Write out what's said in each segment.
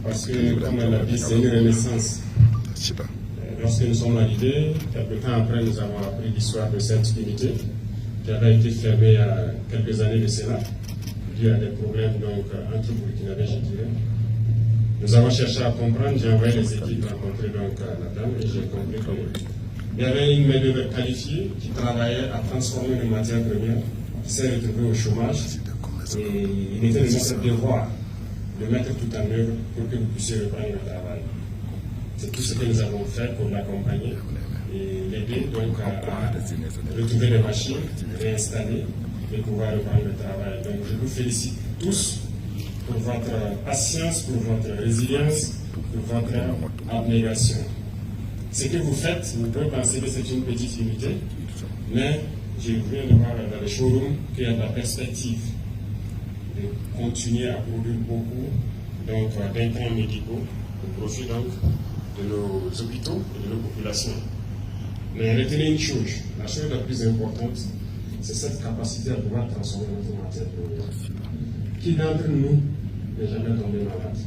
parce que, comme elle l'a dit, c'est une renaissance. Lorsque nous sommes arrivés, quelque temps après, nous avons appris l'histoire de cette unité qui avait été fermée il y a quelques années de cela, dû à des problèmes donc, entre Burkinabés, je dirais. Nous avons cherché à comprendre, j'ai envoyé les équipes rencontrer donc, la dame et j'ai compris qu'il y avait une main-d'œuvre qualifiée qui travaillait à transformer les matières premières, qui s'est retrouvée au chômage. Et il était de notre devoir de mettre tout en œuvre pour que vous puissiez reprendre le travail. C'est tout ce que nous avons fait pour l'accompagner et l'aider donc à retrouver les machines, réinstaller et pouvoir reprendre le travail. Donc je vous félicite tous pour votre patience, pour votre résilience, pour votre abnégation. Ce que vous faites, vous pouvez penser que c'est une petite unité, mais je viens de voir dans le showroom qu'il y a de la perspective de continuer à produire beaucoup d'intrants médicaux au profit donc de nos hôpitaux et de nos populations. Mais retenez une chose, la chose la plus importante, c'est cette capacité à pouvoir transformer notre matière première. Qui d'entre nous n'est jamais tombé malade?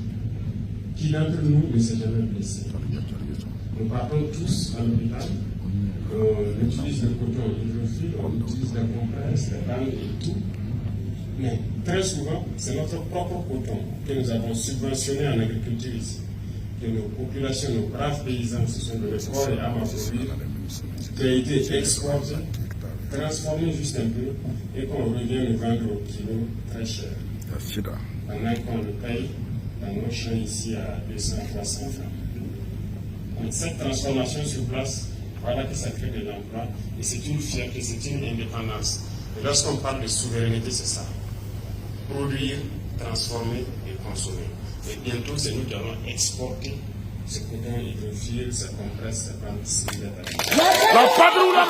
Qui d'entre nous ne s'est jamais blessé? Nous partons tous à l'hôpital, on utilise le coton hydrophile, on utilise la compresse, les bandes et tout. Mais très souvent, c'est notre propre coton que nous avons subventionné en agriculture ici. Que nos populations, nos braves paysans se sont donnés corps et âme à produire, qui a été exporté, transformé juste un peu, et qu'on revient nous vendre au kilo très cher. Pendant qu'on le paye dans nos champs ici à 200, 300 francs. Donc, cette transformation sur place, voilà que ça crée de l'emploi, et c'est une fierté, c'est une indépendance. Et lorsqu'on parle de souveraineté, c'est ça. Produire, transformer et consommer. Et bientôt, c'est nous qui allons exporter ce coton hydrophile, ce compresse, ce panticide. La padroula!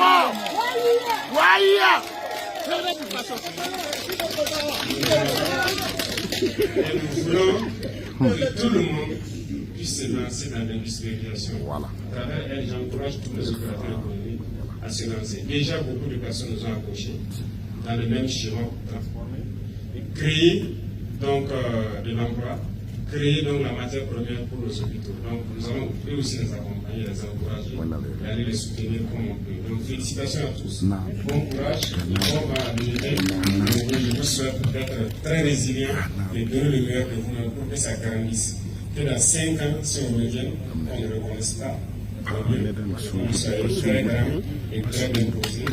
Et nous voulons que tout le monde puisse se lancer dans l'industrialisation. Voilà. À travers elle, j'encourage tous les opérateurs économiques à se lancer. Déjà, beaucoup de personnes nous ont approchés dans le même schéma pour transformer et créer donc de l'emploi, créer donc la matière première pour nos hôpitaux. Donc nous allons eux aussi les accompagner, les encourager et aller les soutenir comme on peut. Donc félicitations à tous. Bon courage, bon avenir. Je vous souhaite d'être très résilient et donner le meilleur de vous pour que ça grandisse. Que dans 5 ans, si on revient, on ne reconnaisse pas. Vous soyez très grand et très bien posé.